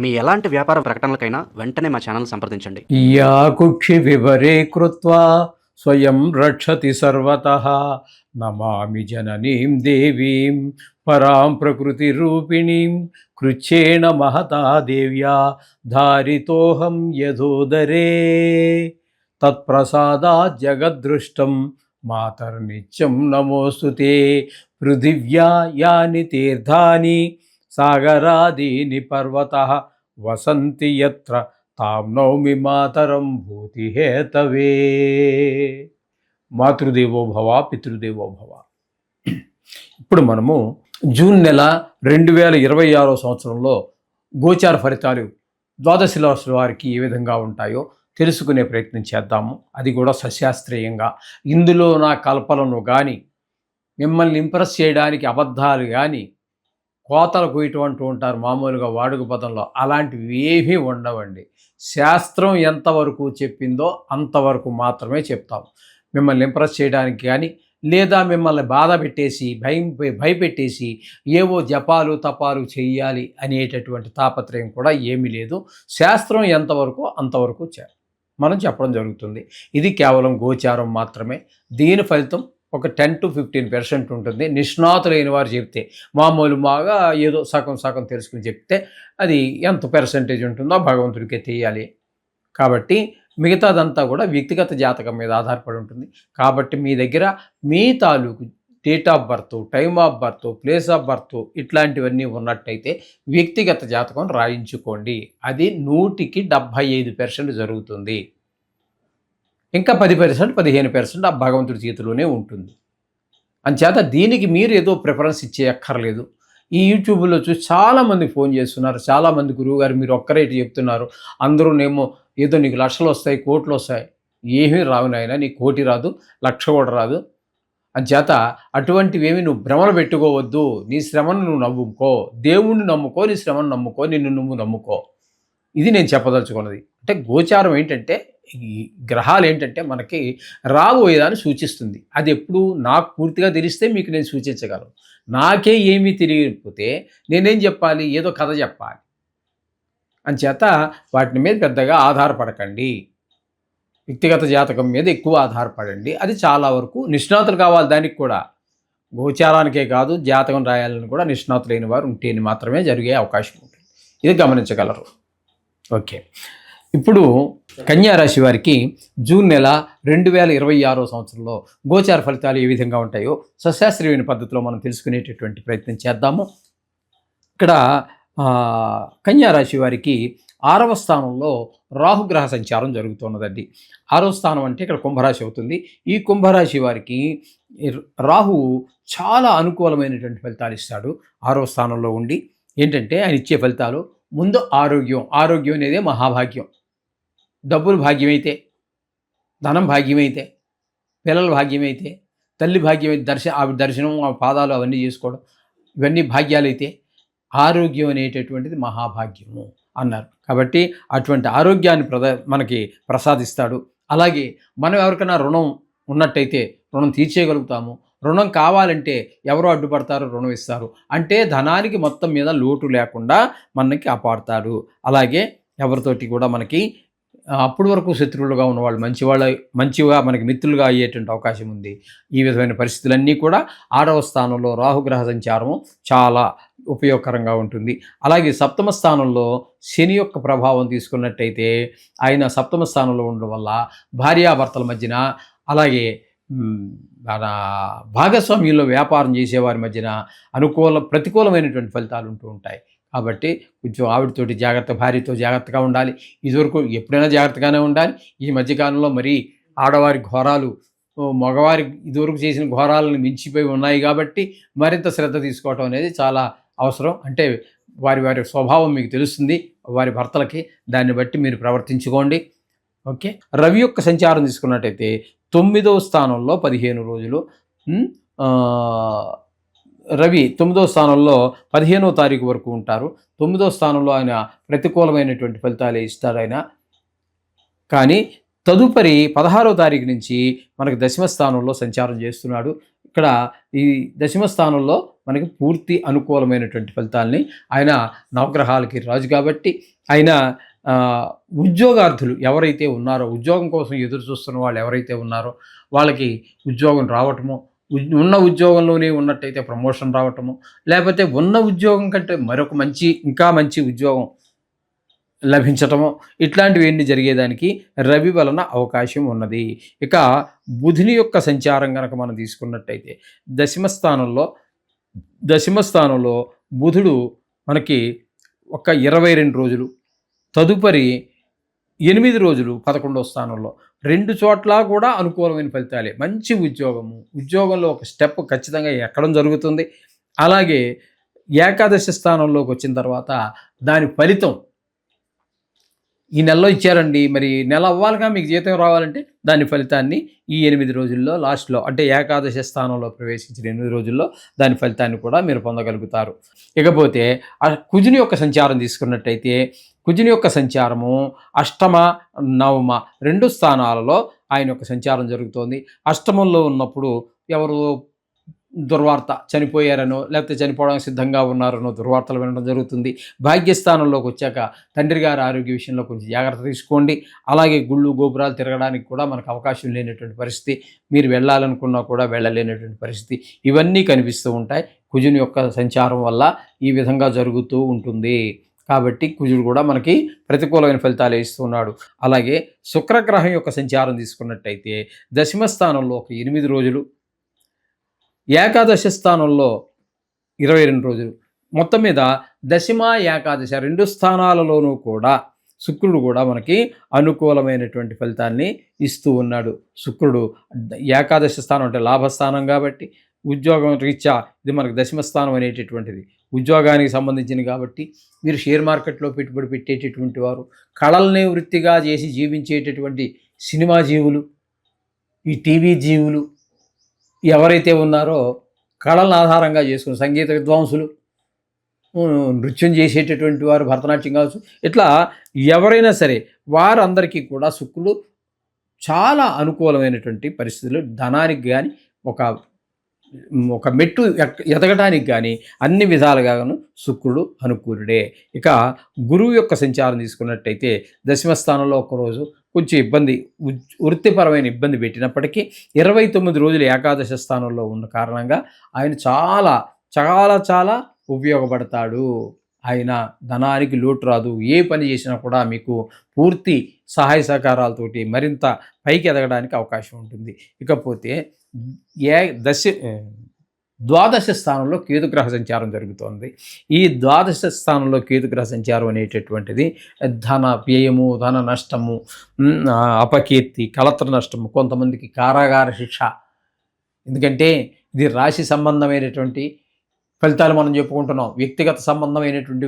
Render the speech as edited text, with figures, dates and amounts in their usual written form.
మీ ఎలాంటి వ్యాపార ప్రకటనలకైనా వెంటనే మా ఛానల్ సంప్రదించండి. యా కుక్షి వివరే కృత్వా స్వయం రక్షతి సర్వతః నమామి జననీం దేవీం పరాం ప్రకృతి రూపిణీం కృచ్ఛేన మహతా దేవ్యా ధారితోహం యథోదరే తత్ప్రసాదాత్ జగద్దృష్టం మాతర్నిత్యం నమోస్తుతే పృథివ్యా యాని తీర్థాని సాగరాదీని పర్వతః వసంతి యత్ర తాం నౌమి మాతరం భూతిహేతవే. మాతృదేవో భవ పితృదేవో భవ. ఇప్పుడు మనము జూన్ నెల 2026 సంవత్సరంలో గోచార ఫలితాలు ద్వాదశ రాశుల వారికి ఏ విధంగా ఉంటాయో తెలుసుకునే ప్రయత్నం చేద్దాము. అది కూడా సశాస్త్రీయంగా. ఇందులో నా కల్పనను కానీ, మిమ్మల్ని ఇంప్రెస్ చేయడానికి అబద్ధాలు కానీ, కోతలకు ఇటువంటి ఉంటారు మామూలుగా వాడుక పదంలో, అలాంటివి ఏమీ ఉండవండి. శాస్త్రం ఎంతవరకు చెప్పిందో అంతవరకు మాత్రమే చెప్తాం. మిమ్మల్ని ఇంప్రెస్ చేయడానికి కానీ, లేదా మిమ్మల్ని బాధ పెట్టేసి భయపెట్టేసి ఏవో జపాలు తపాలు చెయ్యాలి అనేటటువంటి తాపత్రయం కూడా ఏమీ లేదు. శాస్త్రం ఎంతవరకు అంతవరకు మనం చెప్పడం జరుగుతుంది. ఇది కేవలం గోచారం మాత్రమే. దీని ఫలితం ఒక 10 to 15% ఉంటుంది. నిష్ణాతులైన వారు చెప్తే, మామూలుగా ఏదో సగం సగం తెలుసుకుని చెప్తే అది ఎంత పర్సెంటేజ్ ఉంటుందో భగవంతుడికే తెలియాలి. కాబట్టి మిగతాదంతా కూడా వ్యక్తిగత జాతకం మీద ఆధారపడి ఉంటుంది. కాబట్టి మీ దగ్గర మీ తాలూకు date of birth, time of birth, place of birth ఇట్లాంటివన్నీ ఉన్నట్టయితే వ్యక్తిగత జాతకం రాయించుకోండి. అది 100కి 75% జరుగుతుంది. ఇంకా 10%, 15% ఆ భగవంతుడి చేతిలోనే ఉంటుంది. అంచేత దీనికి మీరు ఏదో ప్రిఫరెన్స్ ఇచ్చేయక్కర్లేదు. ఈ యూట్యూబ్లో చూసి చాలామంది ఫోన్ చేస్తున్నారు. చాలామంది గురువుగారు మీరు ఒక్కరేటి చెప్తున్నారు, అందరూనేమో ఏదో నీకు లక్షలు వస్తాయి, కోట్లు వస్తాయి. ఏమీ రావు నాయనా, నీకు కోటి రాదు, లక్ష కూడా రాదు. అంచేత అటువంటివేమి నువ్వు భ్రమలు పెట్టుకోవద్దు. నీ శ్రమను నువ్వు నమ్ముకో, దేవుణ్ణి నమ్ముకో, నీ శ్రమను నమ్ముకో, నిన్ను నువ్వు నమ్ముకో. ఇది నేను చెప్పదలుచుకున్నది. అంటే గోచారం ఏంటంటే, ఈ గ్రహాలు ఏంటంటే మనకి రాబోయేదాన్ని సూచిస్తుంది. అది ఎప్పుడు నాకు పూర్తిగా తెలిస్తే మీకు నేను సూచించగలను. నాకే ఏమీ తెలియకపోతే నేనేం చెప్పాలి? ఏదో కథ చెప్పాలి. అంచేత వాటి మీద పెద్దగా ఆధారపడకండి. వ్యక్తిగత జాతకం మీద ఎక్కువ ఆధారపడండి. అది చాలా వరకు నిష్ణాతులు కావాలి. దానికి కూడా గోచారానికే కాదు, జాతకం రాయాలని కూడా నిష్ణాతులైన వారు ఉంటేనే మాత్రమే జరిగే అవకాశం ఉంటుంది. ఇది గమనించగలరు. ఓకే, ఇప్పుడు కన్యా రాశి వారికి జూన్ నెల 2026 సంవత్సరంలో గోచార ఫలితాలు ఏ విధంగా ఉంటాయో సశాస్త్రీయమైన పద్ధతిలో మనం తెలుసుకునేటటువంటి ప్రయత్నం చేద్దాము. ఇక్కడ కన్యా రాశి వారికి 6వ స్థానంలో రాహుగ్రహ సంచారం జరుగుతున్నదండి. 6వ స్థానం అంటే ఇక్కడ కుంభరాశి అవుతుంది. ఈ కుంభరాశి వారికి రాహు చాలా అనుకూలమైనటువంటి ఫలితాలు ఇస్తాడు. 6వ స్థానంలో ఉండి ఏంటంటే ఆయన ఇచ్చే ఫలితాలు, ముందు ఆరోగ్యం అనేదే మహాభాగ్యం. డబ్బులు భాగ్యమైతే, ధనం భాగ్యమైతే, పిల్లల భాగ్యమైతే, తల్లి భాగ్యమైతే, ఆవిడ దర్శనం, పాదాలు అవన్నీ చేసుకోవడం, ఇవన్నీ భాగ్యాలైతే ఆరోగ్యం అనేటటువంటిది మహాభాగ్యము అన్నారు. కాబట్టి అటువంటి ఆరోగ్యాన్ని మనకి ప్రసాదిస్తాడు. అలాగే మనం ఎవరికైనా రుణం ఉన్నట్టయితే రుణం తీర్చేయగలుగుతాము. రుణం కావాలంటే ఎవరో అడ్డుపడతారు, రుణం ఇస్తారు. అంటే ధనానికి మొత్తం మీద లోటు లేకుండా మనకి కాపాడుతాడు. అలాగే ఎవరితోటి కూడా మనకి అప్పటి వరకు శత్రువులుగా ఉన్నవాళ్ళు మంచిగా మనకి మిత్రులుగా అయ్యేటువంటి అవకాశం ఉంది. ఈ విధమైన పరిస్థితులన్నీ కూడా 6వ స్థానంలో రాహుగ్రహ సంచారము చాలా ఉపయోగకరంగా ఉంటుంది. అలాగే 7వ స్థానంలో శని యొక్క ప్రభావం తీసుకున్నట్టయితే ఆయన 7వ స్థానంలో ఉండడం వల్ల భార్యాభర్తల మధ్యన, అలాగే మన భాగస్వామ్యంలో వ్యాపారం చేసేవారి మధ్యన ప్రతికూలమైనటువంటి ఫలితాలు ఉంటూ ఉంటాయి. కాబట్టి కొంచెం ఆవిడతోటి భార్యతో జాగ్రత్తగా ఉండాలి. ఇదివరకు ఎప్పుడైనా జాగ్రత్తగానే ఉండాలి. ఈ మధ్యకాలంలో మరీ ఆడవారి ఘోరాలు మగవారి ఇదివరకు చేసిన ఘోరాలను మించిపోయి ఉన్నాయి. కాబట్టి మరింత శ్రద్ధ తీసుకోవటం అనేది చాలా అవసరం. అంటే వారి స్వభావం మీకు తెలుస్తుంది, వారి భర్తలకి. దాన్ని బట్టి మీరు ప్రవర్తించుకోండి. ఓకే, రవి యొక్క సంచారం తీసుకున్నట్టయితే 9వ స్థానంలో 15 రోజులు. రవి 9వ స్థానంలో 15వ తారీఖు వరకు ఉంటారు. 9వ స్థానంలో ఆయన ప్రతికూలమైనటువంటి ఫలితాలే ఇస్తాడు ఆయన. కానీ తదుపరి 16వ తారీఖు నుంచి మనకు 10వ స్థానంలో సంచారం చేస్తున్నాడు. ఇక్కడ ఈ 10వ స్థానంలో మనకి పూర్తి అనుకూలమైనటువంటి ఫలితాలని, ఆయన నవగ్రహాలకి రాజు కాబట్టి ఆయన ఉద్యోగార్థులు ఎవరైతే ఉన్నారో, ఉద్యోగం కోసం ఎదురు చూస్తున్న వాళ్ళు ఎవరైతే ఉన్నారో వాళ్ళకి ఉద్యోగం రావటము, ఉన్న ఉద్యోగంలోనే ఉన్నట్టయితే ప్రమోషన్ రావటము, లేకపోతే ఉన్న ఉద్యోగం కంటే మరొక ఇంకా మంచి ఉద్యోగం లభించటము, ఇట్లాంటివన్నీ జరిగేదానికి రవి వలన అవకాశం ఉన్నది. ఇక బుధుని యొక్క సంచారం కనుక మనం తీసుకున్నట్టయితే దశమ స్థానంలో బుధుడు మనకి ఒక 22 రోజులు, తదుపరి 8 రోజులు 11వ స్థానంలో, 2 చోట్ల కూడా అనుకూలమైన ఫలితాలే. మంచి ఉద్యోగంలో ఒక స్టెప్ ఖచ్చితంగా ఎక్కడం జరుగుతుంది. అలాగే ఏకాదశి స్థానంలోకి వచ్చిన తర్వాత దాని ఫలితం ఈ నెలలో ఇచ్చారండి, మరి నెల అవ్వాలిగా మీకు జీతం రావాలంటే దాని ఫలితాన్ని ఈ 8 రోజుల్లో లాస్ట్లో, అంటే ఏకాదశి స్థానంలో ప్రవేశించిన 8 రోజుల్లో దాని ఫలితాన్ని కూడా మీరు పొందగలుగుతారు. ఇకపోతే కుజుని యొక్క సంచారం తీసుకున్నట్టయితే, కుజుని యొక్క సంచారము అష్టమ నవమ 2 స్థానాలలో ఆయన యొక్క సంచారం జరుగుతోంది. అష్టమంలో ఉన్నప్పుడు ఎవరు దుర్వార్త, చనిపోయారనో లేకపోతే చనిపోవడానికి సిద్ధంగా ఉన్నారనో దుర్వార్తలు వినడం జరుగుతుంది. భాగ్యస్థానంలోకి వచ్చాక తండ్రి గారి ఆరోగ్య విషయంలో కొంచెం జాగ్రత్త తీసుకోండి. అలాగే గుళ్ళు గోపురాలు తిరగడానికి కూడా మనకు అవకాశం లేనటువంటి పరిస్థితి, మీరు వెళ్ళాలనుకున్నా కూడా వెళ్ళలేనటువంటి పరిస్థితి, ఇవన్నీ కనిపిస్తూ ఉంటాయి. కుజుని యొక్క సంచారం వల్ల ఈ విధంగా జరుగుతూ ఉంటుంది. కాబట్టి కుజుడు కూడా మనకి ప్రతికూలమైన ఫలితాలు ఇస్తున్నాడు. అలాగే శుక్రగ్రహం యొక్క సంచారం తీసుకున్నట్టయితే దశమ స్థానంలో ఒక 8 రోజులు, ఏకాదశి స్థానంలో 22 రోజులు, మొత్తం మీద దశమ ఏకాదశి 2 స్థానాలలోనూ కూడా శుక్రుడు కూడా మనకి అనుకూలమైనటువంటి ఫలితాన్ని ఇస్తూ ఉన్నాడు. శుక్రుడు ఏకాదశి స్థానం అంటే లాభస్థానం కాబట్టి, ఉద్యోగం రీత్యా ఇది మనకు దశమ స్థానం అనేటటువంటిది ఉద్యోగానికి సంబంధించింది కాబట్టి, మీరు షేర్ మార్కెట్లో పెట్టుబడి పెట్టేటటువంటి వారు, కళల్ని వృత్తిగా చేసి జీవించేటటువంటి సినిమా జీవులు, ఈ టీవీ జీవులు ఎవరైతే ఉన్నారో, కళలను ఆధారంగా చేసుకుని సంగీత విద్వాంసులు, నృత్యం చేసేటటువంటి వారు, భరతనాట్యం కావచ్చు, ఇట్లా ఎవరైనా సరే వారందరికీ కూడా శుక్రుడు చాలా అనుకూలమైనటువంటి పరిస్థితులు, ధనానికి కానీ ఒక మెట్టు ఎదగడానికి కానీ అన్ని విధాలుగాను శుక్రుడు అనుకూలుడే. ఇక గురువు యొక్క సంచారం తీసుకున్నట్టయితే దశమ స్థానంలో ఒకరోజు కొంచెం వృత్తిపరమైన ఇబ్బంది పెట్టినప్పటికీ 29 రోజులు ఏకాదశి స్థానంలో ఉన్న కారణంగా ఆయన చాలా చాలా చాలా ఉపయోగపడతాడు. ఆయన ధనానికి లోటు రాదు. ఏ పని చేసినా కూడా మీకు పూర్తి సహాయ సహకారాలతోటి మరింత పైకి ఎదగడానికి అవకాశం ఉంటుంది. ఇకపోతే ద్వాదశ స్థానంలో కేతుగ్రహ సంచారం జరుగుతోంది. ఈ ద్వాదశ స్థానంలో కేతుగ్రహ సంచారం అనేటటువంటిది ధన వ్యయము, ధన నష్టము, అపకీర్తి, కలత్ర నష్టము, కొంతమందికి కారాగార శిక్ష. ఎందుకంటే ఇది రాశి సంబంధమైనటువంటి ఫలితాలు మనం చెప్పుకుంటున్నాం. వ్యక్తిగత సంబంధమైనటువంటి